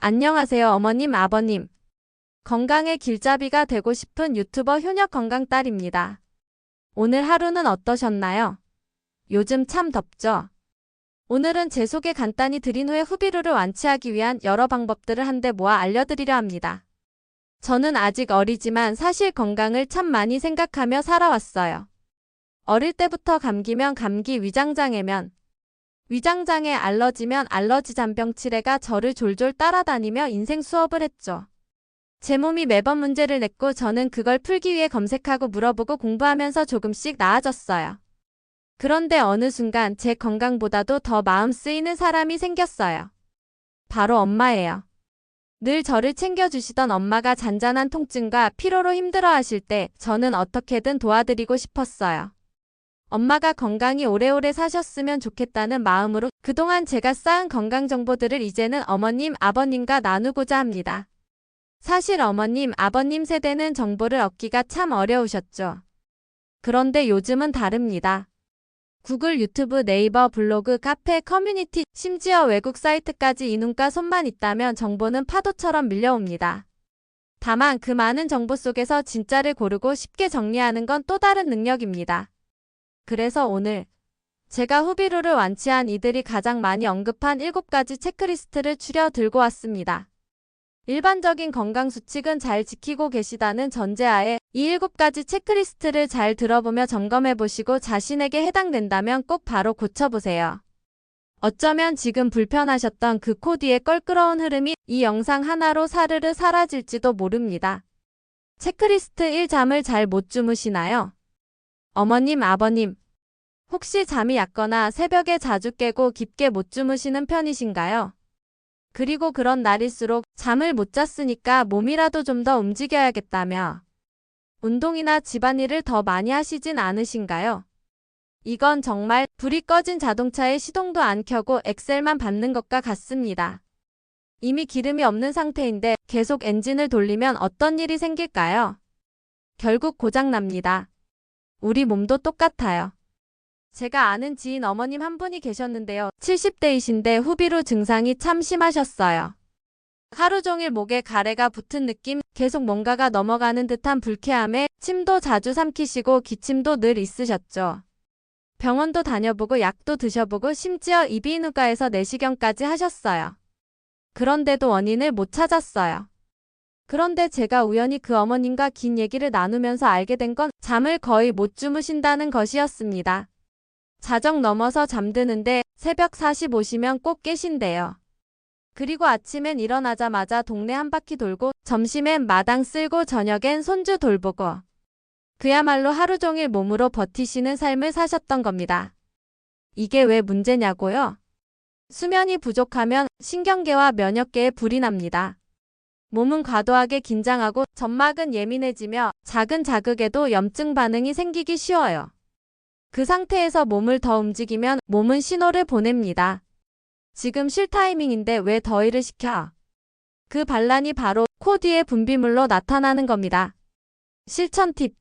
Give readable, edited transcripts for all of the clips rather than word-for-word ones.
안녕하세요, 어머님, 아버님. 건강의 길잡이가 되고 싶은 유튜버 효녀 건강딸입니다. 오늘 하루는 어떠셨나요? 요즘 참 덥죠? 오늘은 제 소개 간단히 드린 후에 후비루를 완치하기 위한 여러 방법들을 한데 모아 알려드리려 합니다. 저는 아직 어리지만 사실 건강을 참 많이 생각하며 살아왔어요. 어릴 때부터 감기면 감기, 위장장애면 위장장애, 알러지면 알러지, 잔병 치레가 저를 졸졸 따라다니며 인생 수업을 했죠. 제 몸이 매번 문제를 냈고 저는 그걸 풀기 위해 검색하고 물어보고 공부하면서 조금씩 나아졌어요. 그런데 어느 순간 제 건강보다도 더 마음 쓰이는 사람이 생겼어요. 바로 엄마예요. 늘 저를 챙겨주시던 엄마가 잔잔한 통증과 피로로 힘들어하실 때 저는 어떻게든 도와드리고 싶었어요. 엄마가 건강히 오래오래 사셨으면 좋겠다는 마음으로 그동안 제가 쌓은 건강 정보들을 이제는 어머님, 아버님과 나누고자 합니다. 사실 어머님, 아버님 세대는 정보를 얻기가 참 어려우셨죠. 그런데 요즘은 다릅니다. 구글, 유튜브, 네이버, 블로그, 카페, 커뮤니티, 심지어 외국 사이트까지 이눈과 손만 있다면 정보는 파도처럼 밀려옵니다. 다만 그 많은 정보 속에서 진짜를 고르고 쉽게 정리하는 건 또 다른 능력입니다. 그래서 오늘 제가 후비루를 완치한 이들이 가장 많이 언급한 7가지 체크리스트를 추려 들고 왔습니다. 일반적인 건강 수칙은 잘 지키고 계시다는 전제하에 이 7가지 체크리스트를 잘 들어보며 점검해보시고 자신에게 해당된다면 꼭 바로 고쳐보세요. 어쩌면 지금 불편하셨던 그 코디의 껄끄러운 흐름이 이 영상 하나로 사르르 사라질지도 모릅니다. 체크리스트 1. 잠을 잘 못 주무시나요? 어머님, 아버님, 혹시 잠이 얕거나 새벽에 자주 깨고 깊게 못 주무시는 편이신가요? 그리고 그런 날일수록 잠을 못 잤으니까 몸이라도 좀 더 움직여야겠다며 운동이나 집안일을 더 많이 하시진 않으신가요? 이건 정말 불이 꺼진 자동차에 시동도 안 켜고 엑셀만 밟는 것과 같습니다. 이미 기름이 없는 상태인데 계속 엔진을 돌리면 어떤 일이 생길까요? 결국 고장납니다. 우리 몸도 똑같아요. 제가 아는 지인 어머님 한 분이 계셨는데요. 70대이신데 후비루 증상이 참 심하셨어요. 하루 종일 목에 가래가 붙은 느낌, 계속 뭔가가 넘어가는 듯한 불쾌함에 침도 자주 삼키시고 기침도 늘 있으셨죠. 병원도 다녀보고 약도 드셔보고 심지어 이비인후과에서 내시경까지 하셨어요. 그런데도 원인을 못 찾았어요. 그런데 제가 우연히 그 어머님과 긴 얘기를 나누면서 알게 된 건 잠을 거의 못 주무신다는 것이었습니다. 자정 넘어서 잠드는데 새벽 4시 오시면 꼭 깨신대요. 그리고 아침엔 일어나자마자 동네 한 바퀴 돌고 점심엔 마당 쓸고 저녁엔 손주 돌보고 그야말로 하루 종일 몸으로 버티시는 삶을 사셨던 겁니다. 이게 왜 문제냐고요? 수면이 부족하면 신경계와 면역계에 불이 납니다. 몸은 과도하게 긴장하고 점막은 예민해지며 작은 자극에도 염증 반응이 생기기 쉬워요. 그 상태에서 몸을 더 움직이면 몸은 신호를 보냅니다. 지금 쉴 타이밍인데 왜 더위를 식혀? 그 반란이 바로 코 뒤의 분비물로 나타나는 겁니다. 실천 팁.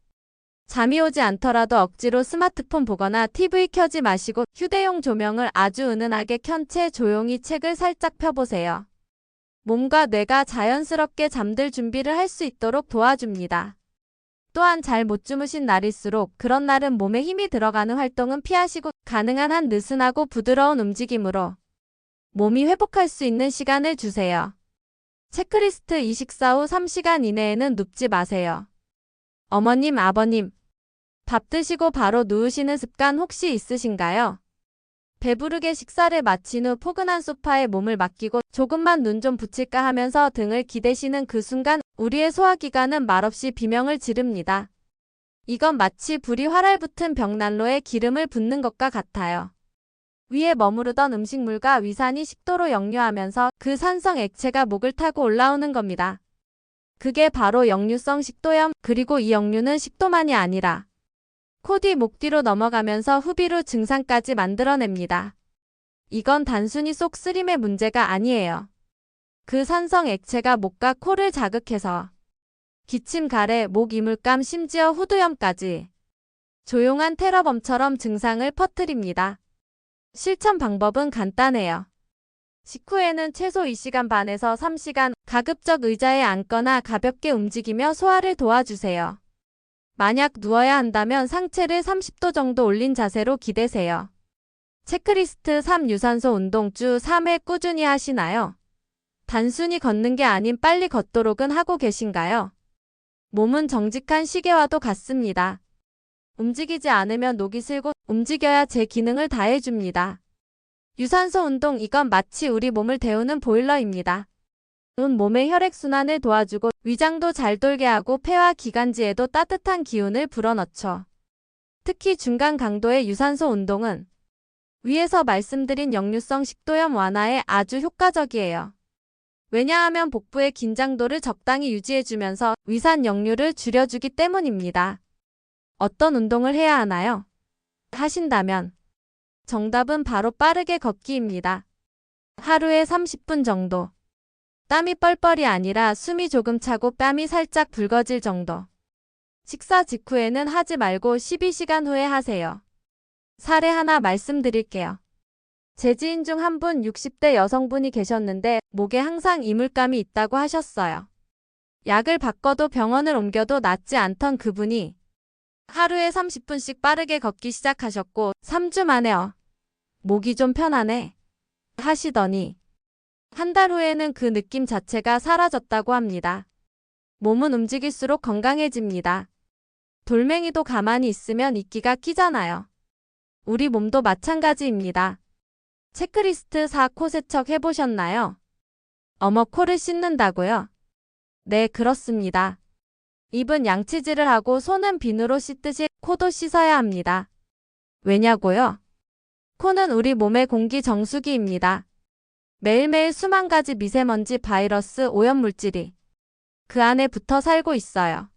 잠이 오지 않더라도 억지로 스마트폰 보거나 TV 켜지 마시고 휴대용 조명을 아주 은은하게 켠 채 조용히 책을 살짝 펴보세요. 몸과 뇌가 자연스럽게 잠들 준비를 할 수 있도록 도와줍니다. 또한 잘 못 주무신 날일수록 그런 날은 몸에 힘이 들어가는 활동은 피하시고 가능한 한 느슨하고 부드러운 움직임으로 몸이 회복할 수 있는 시간을 주세요. 체크리스트 2. 식사 후 3시간 이내에는 눕지 마세요. 어머님, 아버님, 밥 드시고 바로 누우시는 습관 혹시 있으신가요? 배부르게 식사를 마친 후 포근한 소파에 몸을 맡기고 조금만 눈 좀 붙일까 하면서 등을 기대시는 그 순간 우리의 소화기관은 말없이 비명을 지릅니다. 이건 마치 불이 활활 붙은 벽난로에 기름을 붓는 것과 같아요. 위에 머무르던 음식물과 위산이 식도로 역류하면서 그 산성 액체가 목을 타고 올라오는 겁니다. 그게 바로 역류성 식도염, 그리고 이 역류는 식도만이 아니라 코 뒤, 목 뒤로 넘어가면서 후비루 증상까지 만들어냅니다. 이건 단순히 속 쓰림의 문제가 아니에요. 그 산성 액체가 목과 코를 자극해서 기침, 가래, 목 이물감, 심지어 후두염까지 조용한 테러범처럼 증상을 퍼뜨립니다. 실천 방법은 간단해요. 식후에는 최소 2시간 반에서 3시간 가급적 의자에 앉거나 가볍게 움직이며 소화를 도와주세요. 만약 누워야 한다면 상체를 30도 정도 올린 자세로 기대세요. 체크리스트 3 유산소 운동 주 3회 꾸준히 하시나요? 단순히 걷는 게 아닌 빨리 걷도록은 하고 계신가요? 몸은 정직한 시계와도 같습니다. 움직이지 않으면 녹이 슬고 움직여야 제 기능을 다해줍니다. 유산소 운동 이건 마치 우리 몸을 데우는 보일러입니다. 온 몸의 혈액순환을 도와주고 위장도 잘 돌게 하고 폐와 기관지에도 따뜻한 기운을 불어넣죠. 특히 중간 강도의 유산소 운동은 위에서 말씀드린 역류성 식도염 완화에 아주 효과적이에요. 왜냐하면 복부의 긴장도를 적당히 유지해주면서 위산 역류를 줄여주기 때문입니다. 어떤 운동을 해야 하나요? 하신다면 정답은 바로 빠르게 걷기입니다. 하루에 30분 정도. 땀이 뻘뻘이 아니라 숨이 조금 차고 뺨이 살짝 붉어질 정도. 식사 직후에는 하지 말고 12시간 후에 하세요. 사례 하나 말씀드릴게요. 제 지인 중 한 분 60대 여성분이 계셨는데 목에 항상 이물감이 있다고 하셨어요. 약을 바꿔도 병원을 옮겨도 낫지 않던 그분이 하루에 30분씩 빠르게 걷기 시작하셨고 3주 만에 목이 좀 편하네 하시더니 한 달 후에는 그 느낌 자체가 사라졌다고 합니다. 몸은 움직일수록 건강해집니다. 돌멩이도 가만히 있으면 이끼가 끼잖아요. 우리 몸도 마찬가지입니다. 체크리스트 4 코 세척 해보셨나요? 어머, 코를 씻는다고요? 네, 그렇습니다. 입은 양치질을 하고 손은 비누로 씻듯이 코도 씻어야 합니다. 왜냐고요? 코는 우리 몸의 공기 정수기입니다. 매일매일 수만 가지 미세먼지, 바이러스, 오염물질이 그 안에 붙어 살고 있어요.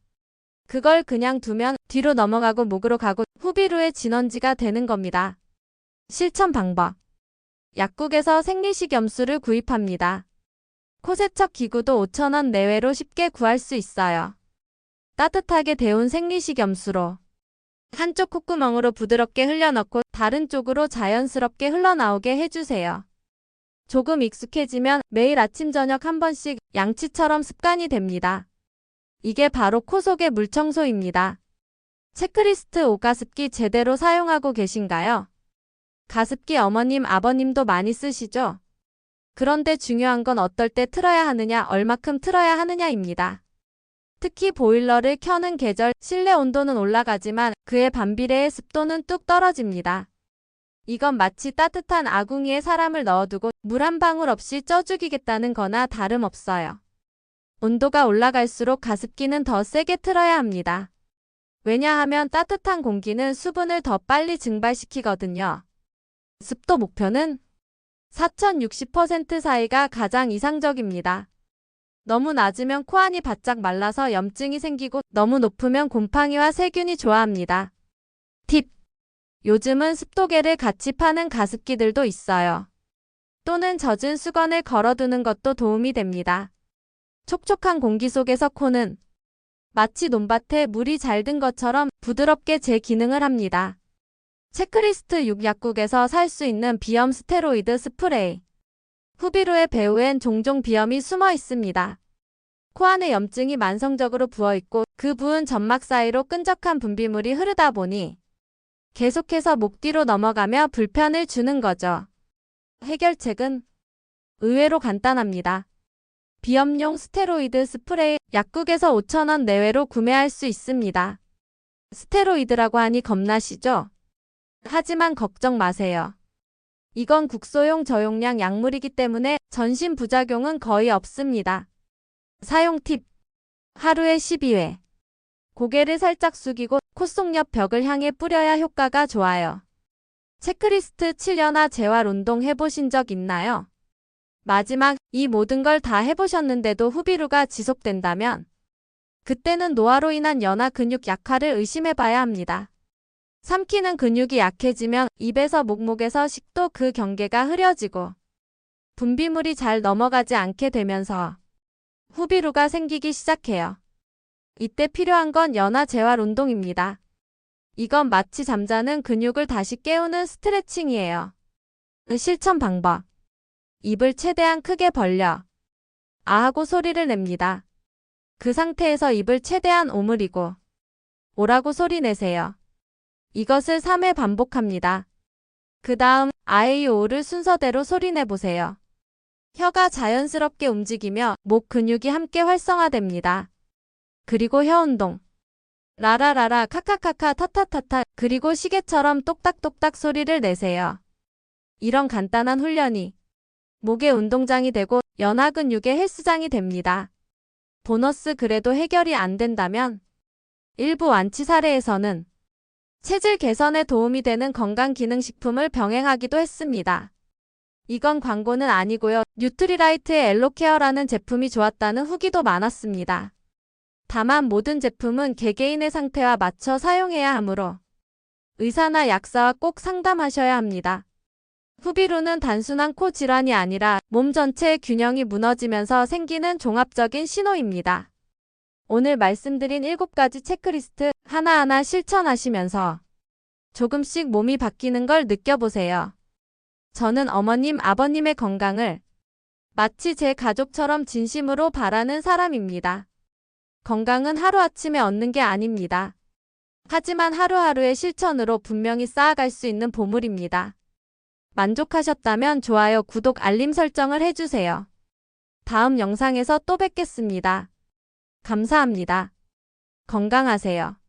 그걸 그냥 두면 뒤로 넘어가고 목으로 가고 후비루의 진원지가 되는 겁니다. 실천 방법. 약국에서 생리식염수를 구입합니다. 코세척 기구도 5,000원 내외로 쉽게 구할 수 있어요. 따뜻하게 데운 생리식염수로 한쪽 콧구멍으로 부드럽게 흘려넣고 다른 쪽으로 자연스럽게 흘러나오게 해주세요. 조금 익숙해지면 매일 아침 저녁 한 번씩 양치처럼 습관이 됩니다. 이게 바로 코 속의 물청소입니다. 체크리스트 5 가습기 제대로 사용하고 계신가요? 가습기 어머님, 아버님도 많이 쓰시죠? 그런데 중요한 건 어떨 때 틀어야 하느냐, 얼마큼 틀어야 하느냐입니다. 특히 보일러를 켜는 계절, 실내 온도는 올라가지만 그에 반비례의 습도는 뚝 떨어집니다. 이건 마치 따뜻한 아궁이에 사람을 넣어두고 물 한 방울 없이 쪄 죽이겠다는 거나 다름없어요. 온도가 올라갈수록 가습기는 더 세게 틀어야 합니다. 왜냐하면 따뜻한 공기는 수분을 더 빨리 증발시키거든요. 습도 목표는 4060% 사이가 가장 이상적입니다. 너무 낮으면 코안이 바짝 말라서 염증이 생기고 너무 높으면 곰팡이와 세균이 좋아합니다. 팁! 요즘은 습도계를 같이 파는 가습기들도 있어요. 또는 젖은 수건을 걸어두는 것도 도움이 됩니다. 촉촉한 공기 속에서 코는 마치 논밭에 물이 잘 든 것처럼 부드럽게 제 기능을 합니다. 체크리스트 6 약국에서 살 수 있는 비염 스테로이드 스프레이. 후비루의 배후엔 종종 비염이 숨어 있습니다. 코 안에 염증이 만성적으로 부어있고 그 부은 점막 사이로 끈적한 분비물이 흐르다 보니 계속해서 목 뒤로 넘어가며 불편을 주는 거죠. 해결책은 의외로 간단합니다. 비염용 스테로이드 스프레이 약국에서 5,000원 내외로 구매할 수 있습니다. 스테로이드라고 하니 겁나시죠? 하지만 걱정 마세요. 이건 국소용 저용량 약물이기 때문에 전신 부작용은 거의 없습니다. 사용 팁. 하루에 12회. 고개를 살짝 숙이고 콧속 옆 벽을 향해 뿌려야 효과가 좋아요. 체크리스트 7연화 재활 운동 해보신 적 있나요? 마지막 이 모든 걸 다 해보셨는데도 후비루가 지속된다면 그때는 노화로 인한 연화 근육 약화를 의심해봐야 합니다. 삼키는 근육이 약해지면 입에서 목에서 식도 그 경계가 흐려지고 분비물이 잘 넘어가지 않게 되면서 후비루가 생기기 시작해요. 이때 필요한 건 연화 재활 운동입니다. 이건 마치 잠자는 근육을 다시 깨우는 스트레칭이에요. 실천 방법. 입을 최대한 크게 벌려 아 하고 소리를 냅니다. 그 상태에서 입을 최대한 오므리고 오라고 소리 내세요. 이것을 3회 반복합니다. 그 다음 아에이 오를 순서대로 소리 내보세요. 혀가 자연스럽게 움직이며 목 근육이 함께 활성화됩니다. 그리고 혀 운동. 라라라라 카카카카 타타타타 그리고 시계처럼 똑딱똑딱 소리를 내세요. 이런 간단한 훈련이 목의 운동장이 되고 연하 근육의 헬스장이 됩니다. 보너스 그래도 해결이 안 된다면 일부 완치 사례에서는 체질 개선에 도움이 되는 건강기능식품을 병행하기도 했습니다. 이건 광고는 아니고요. 뉴트리라이트의 엘로케어라는 제품이 좋았다는 후기도 많았습니다. 다만 모든 제품은 개개인의 상태와 맞춰 사용해야 하므로 의사나 약사와 꼭 상담하셔야 합니다. 후비루는 단순한 코 질환이 아니라 몸 전체의 균형이 무너지면서 생기는 종합적인 신호입니다. 오늘 말씀드린 7가지 체크리스트 하나하나 실천하시면서 조금씩 몸이 바뀌는 걸 느껴보세요. 저는 어머님, 아버님의 건강을 마치 제 가족처럼 진심으로 바라는 사람입니다. 건강은 하루아침에 얻는 게 아닙니다. 하지만 하루하루의 실천으로 분명히 쌓아갈 수 있는 보물입니다. 만족하셨다면 좋아요, 구독, 알림 설정을 해주세요. 다음 영상에서 또 뵙겠습니다. 감사합니다. 건강하세요.